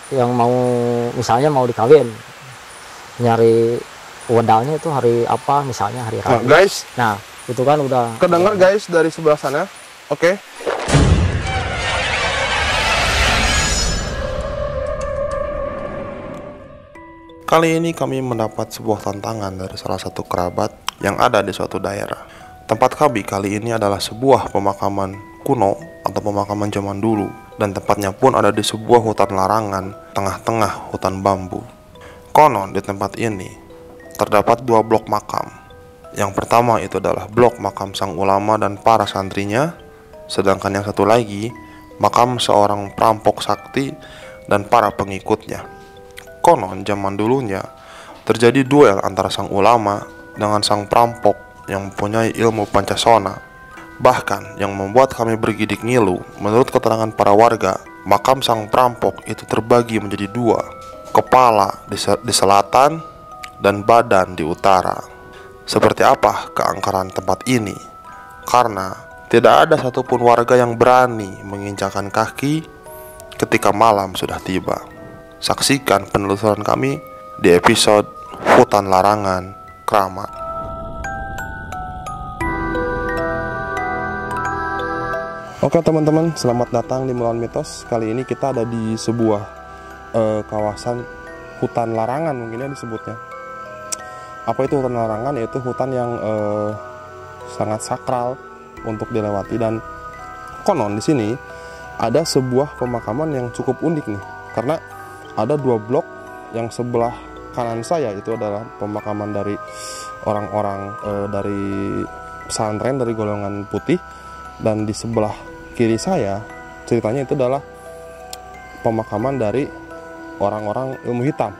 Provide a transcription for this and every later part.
yang mau misalnya mau dikawin, nyari wedalnya itu hari apa, misalnya hari Rabu. Nah, guys. Nah, itu kan udah Kedengar guys dari sebelah sana. Oke. Kali ini kami mendapat sebuah tantangan dari salah satu kerabat yang ada di suatu daerah. Tempat kami kali ini adalah sebuah pemakaman kuno atau pemakaman zaman dulu, dan tempatnya pun ada di sebuah hutan larangan tengah-tengah hutan bambu. Konon di tempat ini terdapat 2 blok makam. Yang pertama itu adalah blok makam sang ulama dan para santrinya, sedangkan yang satu lagi makam seorang perampok sakti dan para pengikutnya. Konon zaman dulunya terjadi duel antara sang ulama dengan sang perampok yang mempunyai ilmu pancasona. Bahkan yang membuat kami bergidik ngilu, menurut keterangan para warga, makam sang perampok itu terbagi menjadi 2, kepala di selatan dan badan di utara. Seperti apa keangkeran tempat ini? Karena tidak ada satupun warga yang berani menginjakan kaki ketika malam sudah tiba. Saksikan penelusuran kami di episode Hutan Larangan Kramat. Oke teman-teman, selamat datang di Melawan Mitos. Kali ini kita ada di sebuah kawasan hutan larangan mungkin ya disebutnya. Apa itu hutan larangan? Yaitu hutan yang sangat sakral untuk dilewati, dan konon di sini ada sebuah pemakaman yang cukup unik nih, karena ada 2 blok. Yang sebelah kanan saya itu adalah pemakaman dari orang-orang dari pesantren dari golongan putih, dan di sebelah kiri saya ceritanya itu adalah pemakaman dari orang-orang ilmu hitam.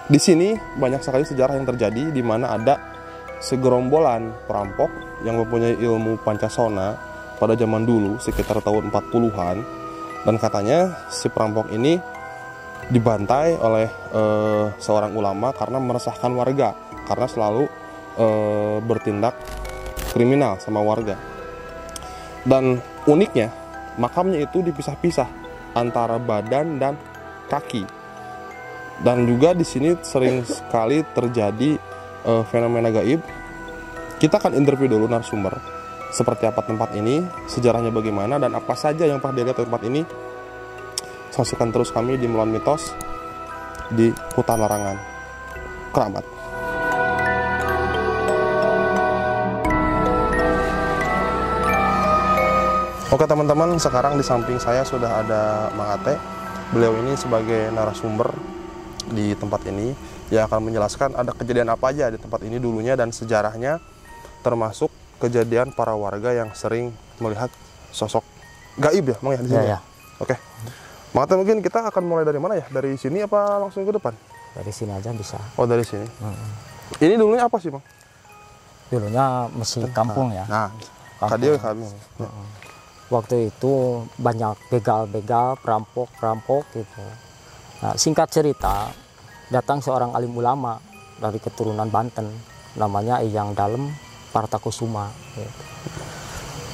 Di sini banyak sekali sejarah yang terjadi, di mana ada segerombolan perampok yang mempunyai ilmu pancasona pada zaman dulu sekitar tahun 40-an, dan katanya si perampok ini dibantai oleh seorang ulama karena meresahkan warga, karena selalu bertindak kriminal sama warga. Dan uniknya makamnya itu dipisah-pisah antara badan dan kaki. Dan juga di sini sering sekali terjadi fenomena gaib. Kita akan interview dulu narasumber, seperti apa tempat ini, sejarahnya bagaimana, dan apa saja yang pernah dilihat di tempat ini. Saksikan terus kami di Melawan Mitos di Hutan Larangan Kramat. Oke teman-teman, sekarang di samping saya sudah ada Mang Ate. Beliau ini sebagai narasumber di tempat ini, yang akan menjelaskan ada kejadian apa aja di tempat ini dulunya dan sejarahnya, termasuk kejadian para warga yang sering melihat sosok gaib ya, Mang ya, di sini. Ya. Oke. Mang Ate, mungkin kita akan mulai dari mana ya? Dari sini apa langsung ke depan? Dari sini aja bisa. Oh, dari sini. Ini dulunya apa sih, Mang? Dulunya masih kampung ya. Nah, kadio kami. Waktu itu banyak begal-begal, perampok gitu. Nah, singkat cerita, datang seorang alim ulama dari keturunan Banten, namanya Eyang Dalem Partakusuma. Gitu.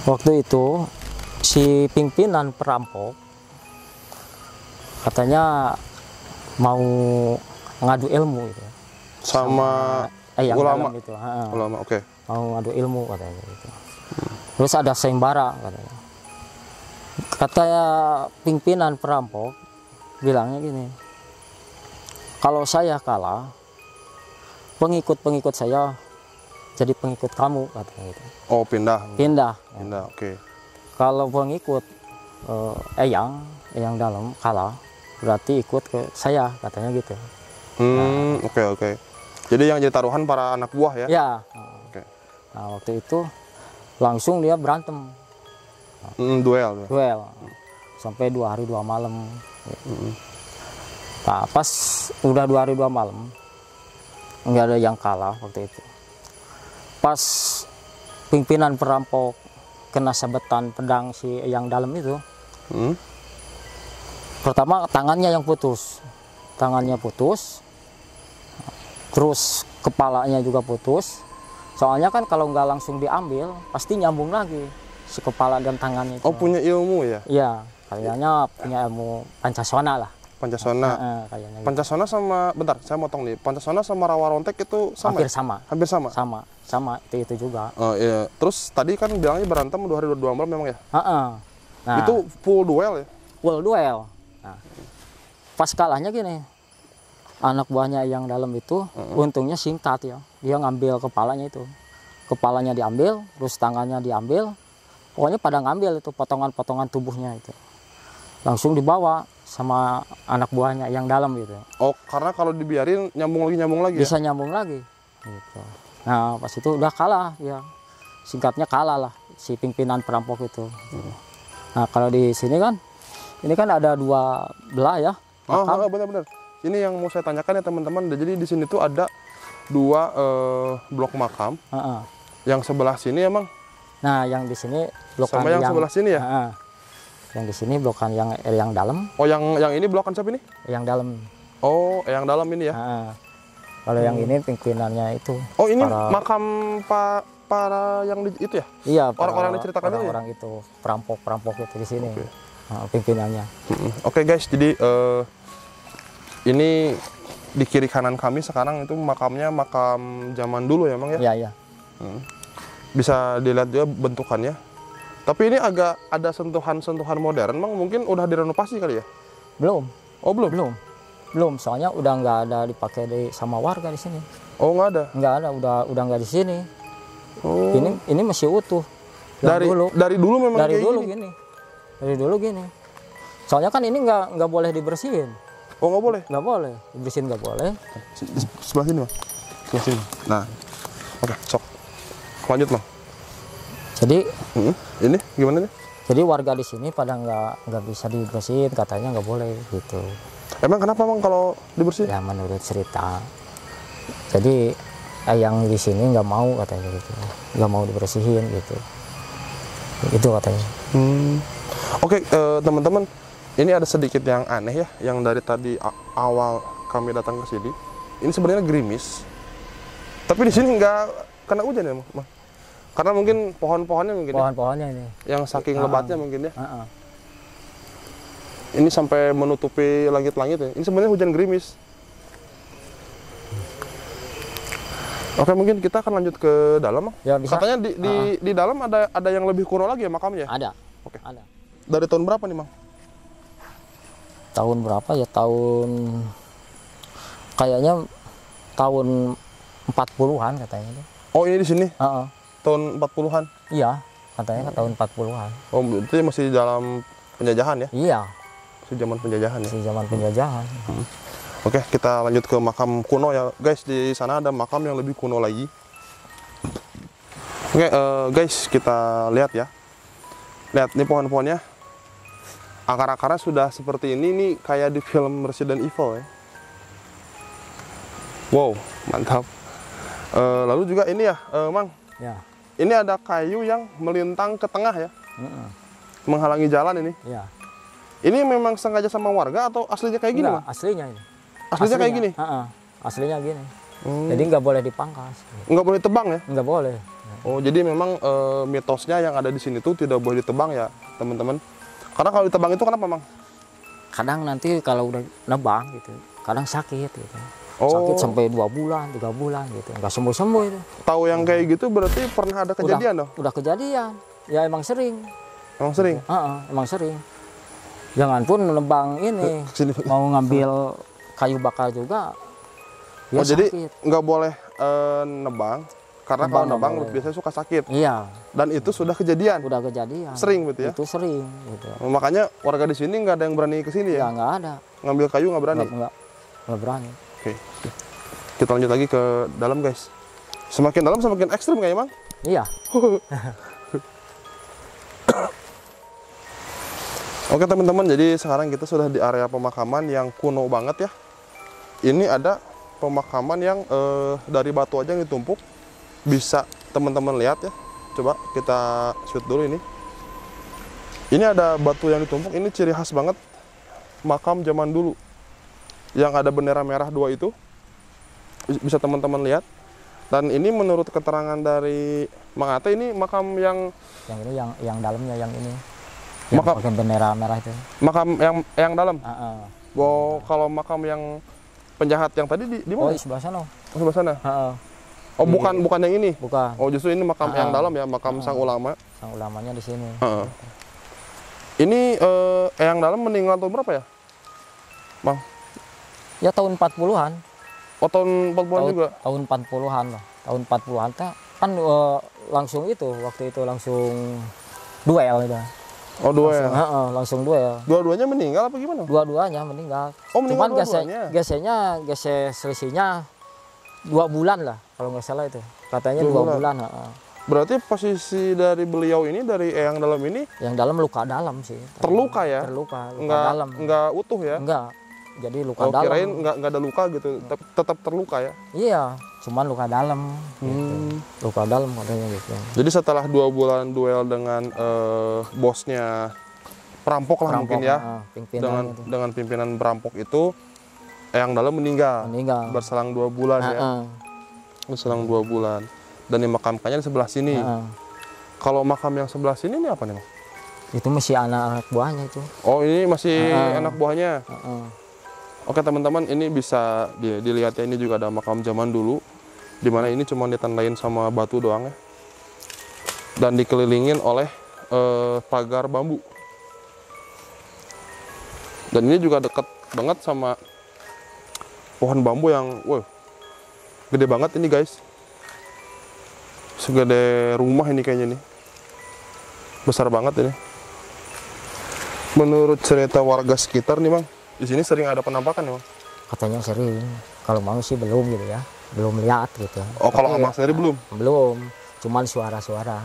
Waktu itu si pimpinan perampok katanya mau ngadu ilmu gitu. Sama Eyang ulama Dalem itu. Ulama, oke. Mau ngadu ilmu katanya gitu. Terus ada sayembara katanya. Kata pimpinan perampok bilangnya gini, kalau saya kalah, pengikut-pengikut saya jadi pengikut kamu, katanya gitu. Oh, pindah, oke. Kalau pengikut Eyang Dalem kalah, berarti ikut ke saya, katanya gitu. Oke. Jadi yang jadi taruhan para anak buah ya? Ya. Oke. Nah, waktu itu langsung dia berantem. Duel sampai 2 hari 2 malam. Nah, pas udah 2 hari 2 malam nggak ada yang kalah waktu itu. Pas pimpinan perampok kena sabetan pedang si Eyang Dalem itu, pertama tangannya putus, terus kepalanya juga putus. Soalnya kan kalau nggak langsung diambil pasti nyambung lagi si kepala dan tangannya itu. Oh, punya ilmu ya? Iya, kayaknya punya ilmu pancasona lah. Pancasona. Kayaknya gitu. Pancasona sama, bentar, saya motong nih. Pancasona sama Rawa Rontek itu sama? Hampir ya? sama. Hampir sama. Sama itu juga. Oh iya. Terus tadi kan bilangnya berantem 2 hari 2 malam memang ya? Nah, Itu full duel ya? full duel. Nah, pas kalahnya gini, anak buahnya yang dalam itu untungnya singkat ya. Dia ngambil kepalanya itu. Kepalanya diambil, terus tangannya diambil. Pokoknya pada ngambil itu potongan-potongan tubuhnya itu. Langsung dibawa sama anak buahnya yang dalam gitu. Oh, karena kalau dibiarin nyambung lagi ya? Bisa nyambung lagi. Gitu. Nah, pas itu udah kalah ya. Singkatnya kalah lah si pimpinan perampok itu. Nah, kalau di sini kan, ini kan ada 2 belah ya. Oh, makam. benar-benar. Ini yang mau saya tanyakan ya teman-teman. Jadi di sini tuh ada 2 blok makam. Yang sebelah sini emang? Nah, yang di sini blokan Sama yang sebelah sini ya? Yang di sini blokan yang dalam. Oh, yang ini blokan siapa ini? Yang dalam. Oh, yang dalam ini ya? Kalau yang ini pimpinannya itu. Oh, ini makam para yang itu ya? Iya, orang-orang yang diceritakan itu ya? Orang itu, perampok itu di sini. Pimpinannya. Oke guys, jadi ini di kiri kanan kami sekarang itu makamnya makam zaman dulu ya, Mang ya? Iya. Bisa dilihat juga bentukannya. Tapi ini agak ada sentuhan-sentuhan modern, Mang. Mungkin udah direnovasi kali ya? Belum. Oh, belum? Belum, soalnya udah nggak ada dipakai sama warga di sini. Oh, nggak ada? Nggak ada, udah nggak di sini. Oh. Ini masih utuh. Dari dulu memang dari kayak dulu gini? gini. Dari dulu gini. Soalnya kan ini nggak boleh dibersihin. Oh, nggak boleh? Nggak boleh, dibersihin nggak boleh. Sebelah sini, Mang. Sebelah sini. Nah, oke, sok. Lanjut, Mang. Jadi ini gimana nih? Jadi warga di sini pada nggak bisa dibersihin, katanya nggak boleh gitu. Emang kenapa, Mang, kalau dibersihin? Ya menurut cerita. Jadi yang di sini nggak mau katanya gitu, nggak mau dibersihin gitu. Itu katanya. Oke, teman-teman, ini ada sedikit yang aneh ya, yang dari tadi awal kami datang ke sini. Ini sebenarnya gerimis, tapi di sini nggak kena hujan ya, Mang? Karena mungkin pohon-pohonnya mungkin Pohon-pohonnya ini. Yang saking lebatnya mungkin ya. Ini sampai menutupi langit-langit ya. Ini sebenarnya hujan gerimis. Oke, mungkin kita akan lanjut ke dalam, Mang. Ya, bisa. Katanya di dalam ada yang lebih kuno lagi ya makamnya? Ada. Oke. Ada. Dari tahun berapa nih, Mang? Tahun berapa ya? Kayaknya tahun 40-an katanya. Oh, ini di sini? Heeh. Tahun 40-an? Iya, katanya kan tahun 40-an. Oh, berarti masih dalam penjajahan ya? Iya. Masih zaman penjajahan ya? Masih zaman penjajahan. Oke, kita lanjut ke makam kuno ya, guys. Di sana ada makam yang lebih kuno lagi. Oke, guys, kita lihat ya. Lihat nih pohon-pohonnya. Akar-akarnya sudah seperti ini nih, kayak di film Resident Evil ya. Wow, mantap. Lalu juga ini ya, Mang. Ya. Ini ada kayu yang melintang ke tengah ya, menghalangi jalan ini. Iya. Ini memang sengaja sama warga atau aslinya kayak gini, Mang? Aslinya ini. Aslinya kayak gini? Aslinya gini. Jadi nggak boleh dipangkas. Nggak boleh tebang ya? Nggak boleh. Oh, jadi memang mitosnya yang ada di sini tuh tidak boleh ditebang ya, teman-teman. Karena kalau ditebang itu kenapa, Mang? Kadang nanti kalau udah nebang gitu, kadang sakit gitu. Oh. Sakit sampai 2 bulan, 3 bulan gitu. Nggak sembuh-sembuh itu. Tahu yang kayak gitu berarti pernah ada kejadian dong? Udah kejadian. Ya emang sering. Emang sering? Emang sering. Jangan pun nebang ini, mau ngambil kayu bakar juga. Oh, jadi nggak boleh nebang, karena kalau nebang biasanya suka sakit. Iya. Dan itu sudah kejadian? Udah kejadian. Sering berarti ya? Itu sering. Gitu. Makanya warga di sini nggak ada yang berani ke sini ya? Nggak ada. Ngambil kayu nggak berani? Nggak berani. Oke. Kita lanjut lagi ke dalam, guys. Semakin dalam semakin ekstrim kayaknya, Mang? Iya. Oke teman-teman, jadi sekarang kita sudah di area pemakaman yang kuno banget ya. Ini ada pemakaman yang dari batu aja yang ditumpuk. Bisa teman-teman lihat ya. Coba kita shoot dulu ini. Ini ada batu yang ditumpuk, ini ciri khas banget makam zaman dulu. Yang ada bendera merah 2 itu. Bisa teman-teman lihat. Dan ini menurut keterangan dari Mang Ate, ini makam yang ini yang dalamnya yang ini. Yang makam pakai bendera merah itu. Makam yang dalam. Kalau makam yang penjahat yang tadi di Oh, mana? di sebelah sana. Oh, sebelah sana. Heeh. Oh, bukan yang ini. Bukan. Oh, justru ini makam yang dalam ya, makam sang ulama. Sang ulamanya di sini. Heeh. Ini yang dalam meninggal tahun berapa ya, Bang? Ya tahun 40-an. Oh, tahun 40-an juga. Tahun 40-an lah. Tahun 40-an kan langsung itu waktu itu langsung duel itu. Oh, duel. Langsung duel. Dua-duanya meninggal apa gimana? Dua-duanya meninggal. Oh, meninggal Cuman dua-duanya. gesek selisihnya 2 bulan lah kalau nggak salah itu. Katanya 2 bulan. Berarti posisi dari beliau ini, dari yang dalam ini, Yang dalam luka dalam sih. terluka ya? Luka dalam. Enggak utuh ya? Enggak. Jadi luka Oh, dalam. kirain enggak ada luka gitu, tetap terluka ya? Iya, cuman luka dalam. Gitu. Luka dalam katanya gitu. Jadi setelah 2 bulan duel dengan bosnya perampok lah mungkin ya, dengan pimpinan perampok itu, yang dalam meninggal. Berselang 2 bulan ya. Berselang 2 bulan. Dan dimakamkannya di sebelah sini. Kalau makam yang sebelah sini ini apa nih, Bang? Itu masih anak buahnya itu. Oh, ini masih anak buahnya. Oke teman-teman, ini bisa dilihat ya, ini juga ada makam zaman dulu, dimana ini cuma ditandain sama batu doang ya, dan dikelilingin oleh pagar bambu. Dan ini juga dekat banget sama pohon bambu yang, wow, gede banget ini guys. Segede rumah ini kayaknya nih, besar banget ini. Menurut cerita warga sekitar nih Bang, di sini sering ada penampakan ya Bang? Katanya sering, kalau mau sih belum gitu ya, belum lihat gitu. Oh, kalau Abang sendiri belum? Belum, cuman suara-suara.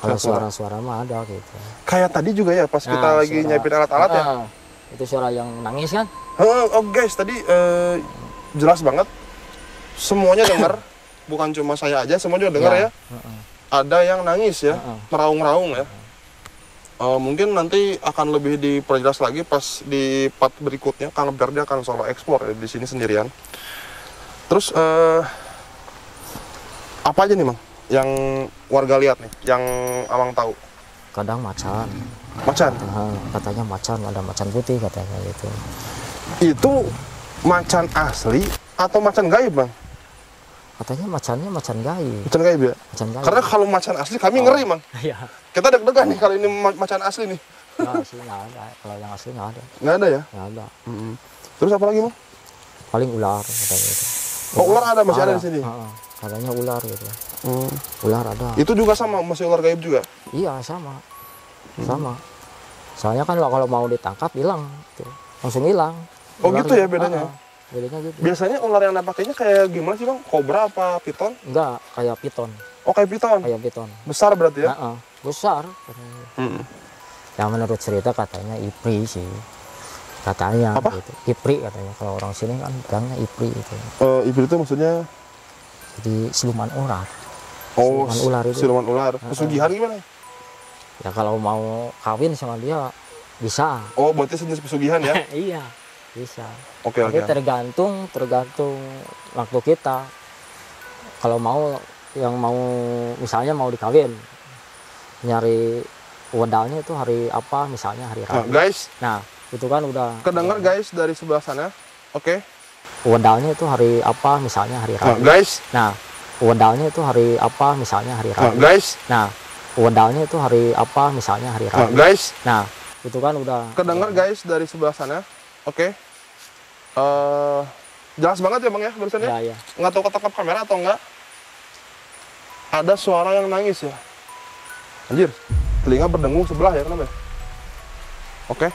Kalau suara-suara mah ada gitu. Kayak tadi juga ya, pas kita lagi nyiapin alat-alat ya? Itu suara yang nangis kan? Oh guys, tadi jelas banget, semuanya dengar. Bukan cuma saya aja, semua juga dengar ya. Ada yang nangis ya, meraung-raung ya. Mungkin nanti akan lebih diperjelas lagi pas di part berikutnya. Kang Berdi akan solo explore ya, di sini sendirian. Terus apa aja nih Bang yang warga lihat nih, yang Abang tahu? Kadang macan. Macan? Katanya macan, ada macan putih katanya gitu. Itu macan asli atau macan gaib Bang? Katanya macannya macan gaib. Macan gaib ya? Macan gaib. Karena kalau macan asli kami ngeri Bang. Iya. Kita deg-degan nih kalau ini macan asli nih. Nggak sih, nggak ada. Kalau yang asli nggak ada. Nggak ada ya? Nggak ada. Terus apa lagi Bang? Paling ular katanya gitu. Oh, ular ada, masih ada di sini? Katanya ular gitu. Ular ada. Itu juga sama, masih ular gaib juga? Iya, sama. Sama. Soalnya kan kalau mau ditangkap hilang gitu. Langsung hilang. Oh gitu ya bedanya? Bedanya gitu. Biasanya ular yang pakainya kayak gimana sih Bang? Kobra apa piton? Enggak, kayak piton. Oh kayak piton? Kayak piton. Besar berarti ya? Besar. Yang menurut cerita katanya ipri sih. Katanya apa? Gitu. Ipri katanya. Kalau orang sini kan bilangnya ipri itu. Ipri itu maksudnya? Jadi siluman ular. Oh, siluman ular itu. Siluman ular. Pesugihan gimana? Ya kalau mau kawin sama dia bisa. Oh, berarti jenis pesugihan ya? Iya, bisa. Oke. Tergantung waktu kita. Kalau yang mau misalnya mau dikawin, nyari wedalnya itu hari apa, misalnya hari Rabu. Nah, guys. Nah, itu kan udah kedengar guys dari sebelah sana. Oke. Wedalnya itu hari apa, misalnya hari Rabu. Nah, guys. Nah, wedalnya itu hari apa, misalnya hari Rabu. Nah, guys. Nah, wedalnya itu hari apa, misalnya hari Rabu. Nah, guys. Nah, itu kan udah kedengar guys dari sebelah sana. Oke. Jelas banget ya Bang ya barusan ya? Iya. Nggak tahu ketangkap kamera atau enggak. Ada suara yang nangis ya. Anjir, telinga berdengung sebelah ya, kenapa ya? Oke.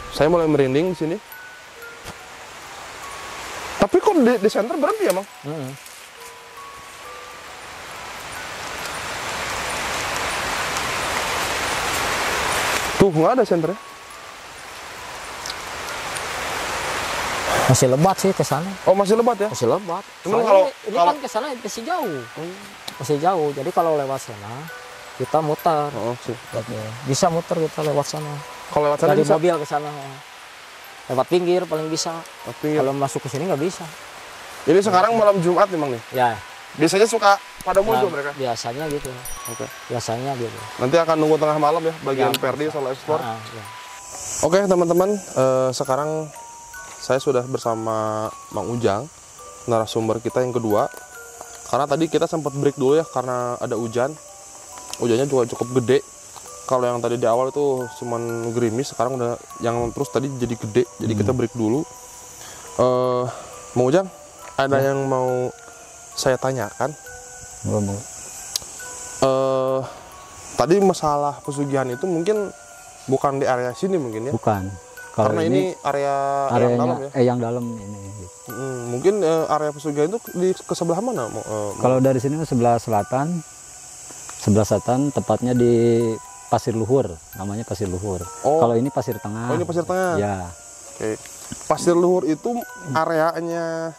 Saya mulai merinding di sini. Tapi kok di center berhenti ya Bang? Tuh nggak ada senternya. Masih lebat sih ke sana. Oh, masih lebat ya? Masih lebat. Cuman ini kan ke sana masih jauh. Masih jauh. Jadi kalau lewat sana kita muter. Oh, sih. Bisa muter kita lewat sana. Kalau lewat sana dari bisa? Mobil ke sana. Lewat pinggir paling bisa. Pinggir. Kalau masuk ke sini nggak bisa. Ini sekarang malam Jumat nih Bang nih. Ya. Biasanya suka pada muncul mereka. Biasanya gitu. Oke. Biasanya gitu. Nanti akan nunggu tengah malam ya bagian Perdi Solo Explore. Ya. Oke teman-teman, sekarang saya sudah bersama Mang Ujang, narasumber kita yang kedua. Karena tadi kita sempat break dulu ya karena ada hujan. Hujannya juga cukup gede. Kalau yang tadi di awal itu cuman gerimis, sekarang udah yang terus tadi jadi gede. Jadi kita break dulu. Mang Ujang, ada yang mau saya tanyakan. Mau. Tadi masalah pesugihan itu mungkin bukan di area sini mungkin ya? Bukan. Kalau Karena ini area yang dalam ya? Yang dalam ini. Mungkin area pesugihan itu ke sebelah mana? Kalau dari sini sebelah selatan, tepatnya di Pasir Luhur, namanya Pasir Luhur. Oh. Kalau ini Pasir Tengah. Oh, ini Pasir Tengah? Ya. Oke. Pasir Luhur itu areanya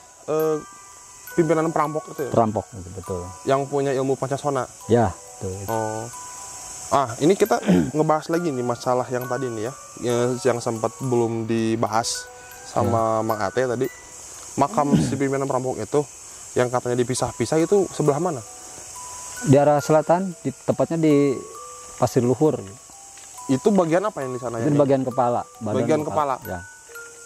pimpinan perampok itu ya? Perampok, betul. Yang punya ilmu Pancasona? Ya, betul. Oh. Ini kita ngebahas lagi nih masalah yang tadi nih ya, yang sempat belum dibahas sama Mang Ate tadi. Makam si pimpinan perampok itu yang katanya dipisah-pisah itu sebelah mana? Di arah selatan, tepatnya di Pasir Luhur. Itu bagian apa yang di sana ya? Itu di bagian kepala. Bagian kepala. Ya.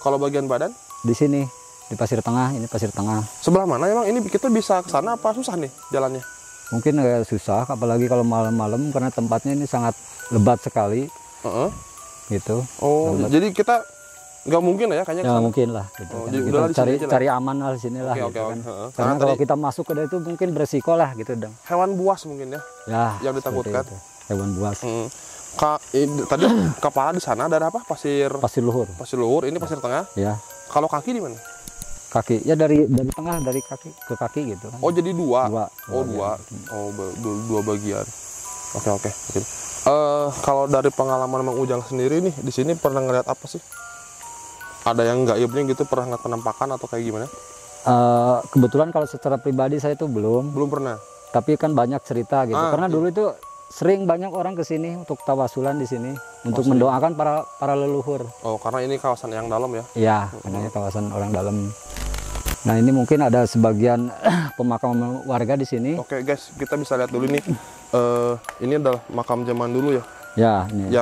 Kalau bagian badan? Di sini, di Pasir Tengah, ini Pasir Tengah. Sebelah mana emang ini kita bisa ke sana apa susah nih jalannya? Mungkin agak susah, apalagi kalau malam-malam karena tempatnya ini sangat lebat sekali. Gitu. Oh, lebat. Jadi kita nggak mungkin ya kayaknya? Ya mungkin lah. Gitu. Oh, Kita jadi cari aman lah di sini lah. Oke, gitu oke, kan. oke. Karena kalau kita masuk ke itu mungkin beresiko lah gitu dong. Hewan buas mungkin ya? Ya. Yang ditakutkan. Hewan buas. Tadi kepala di sana ada apa? Pasir Luhur. Pasir Luhur. Ini Pasir Tengah. Ya. Kalau kaki di mana? Kaki ya dari tengah, dari kaki ke kaki gitu kan. Oh, jadi dua. Oh, dua. Oh, dua bagian. Oke. Kalau dari pengalaman Mang Ujang sendiri nih, di sini pernah ngeliat apa sih? Ada yang gaibnya gitu, pernah ngeliat penampakan atau kayak gimana? Kebetulan kalau secara pribadi saya itu belum pernah. Tapi kan banyak cerita gitu. Karena dulu itu sering banyak orang ke sini untuk tawasulan di sini untuk mendoakan para leluhur. Oh, karena ini kawasan yang dalam ya? Iya, karena kawasan orang dalam. Nah, ini mungkin ada sebagian pemakaman warga di sini. Oke, guys, kita bisa lihat dulu nih. Ini adalah makam zaman dulu ya? Ya, ini.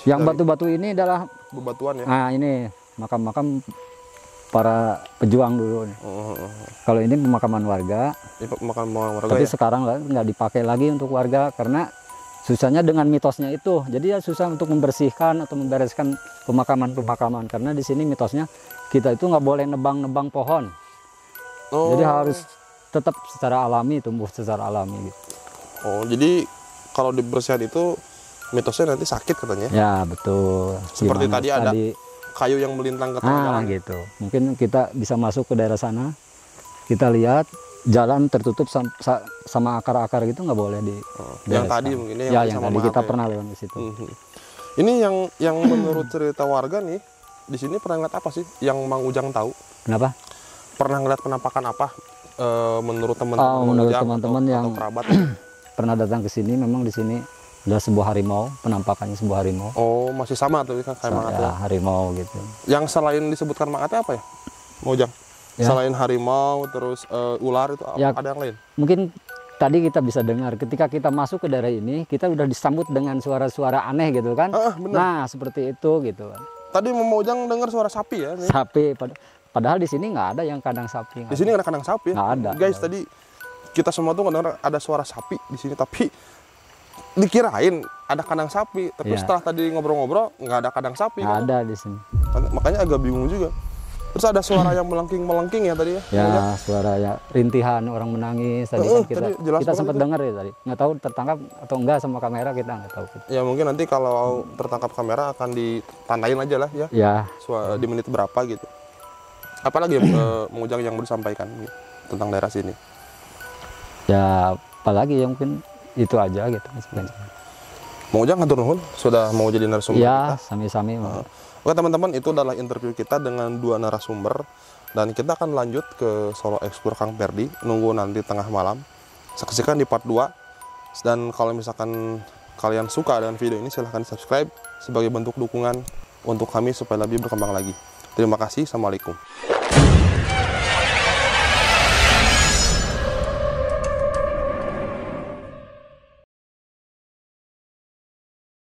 Yang batu-batu ini adalah bebatuan ya? Nah, ini makam-makam para pejuang dulu nih. Kalau ini pemakaman warga. Ini pemakaman warga. Tapi ya? sekarang nggak dipakai lagi untuk warga karena susahnya dengan mitosnya itu. Jadi ya susah untuk membersihkan atau membereskan pemakaman karena di sini mitosnya kita itu nggak boleh nebang pohon. Jadi harus tetap secara alami, tumbuh secara alami gitu. Oh, jadi kalau dibersihkan itu mitosnya nanti sakit katanya? Ya, betul. Seperti tadi ada kayu yang melintang ke tengah jalan gitu. Mungkin kita bisa masuk ke daerah sana. Kita lihat jalan tertutup sama akar-akar gitu nggak boleh di. Yang tadi mungkin ya, yang tadi kita pernah lewat di situ. Ini yang menurut cerita warga nih, di sini pernah ngeliat apa sih yang Mang Ujang tahu? Kenapa? Pernah ngeliat penampakan apa? Menurut teman-teman menurut teman-teman yang atau kerabat pernah datang ke sini, memang di sini ada sebuah harimau, penampakannya sebuah harimau. Oh, masih sama tuh kayak Mang Ate? Ya, harimau gitu. Yang selain disebutkan Mang Ate apa ya? Mang Ujang? Ya. Selain harimau, terus ular itu ya, ada yang lain? Mungkin tadi kita bisa dengar ketika kita masuk ke daerah ini, kita udah disambut dengan suara-suara aneh gitu kan. Nah, seperti itu gitu. Tadi Mang Ujang dengar suara sapi ya? Nih? Sapi, padahal di sini nggak ada yang kandang sapi. Di sini nggak ada kandang sapi ya? Nggak ada. Guys, tadi kita semua tuh dengar ada suara sapi di sini, tapi dikirain ada kandang sapi. Tapi setelah tadi ngobrol-ngobrol, nggak ada kandang sapi. Nggak ada di sini. Makanya agak bingung juga. Terus ada suara yang melengking ya tadi ya? Ya, suara ya rintihan orang menangis tadi kan kita sempat dengar ya tadi. Nggak tahu tertangkap atau enggak sama kamera, kita nggak tahu. Ya mungkin nanti kalau tertangkap kamera akan ditandain aja lah ya. Ya. Di menit berapa gitu. Apalagi Mang Ujang yang mau disampaikan tentang daerah sini? Ya, apalagi yang mungkin itu aja gitu. Mang Ujang ngatur nuhun sudah mau jadi narasumber ya, kita. Sami-sami. Oke teman-teman, itu adalah interview kita dengan dua narasumber dan kita akan lanjut ke Solo Explore Kang Perdi, nunggu nanti tengah malam. Saksikan di part 2. Dan kalau misalkan kalian suka dengan video ini, silahkan subscribe sebagai bentuk dukungan untuk kami supaya lebih berkembang lagi. Terima kasih. Assalamualaikum.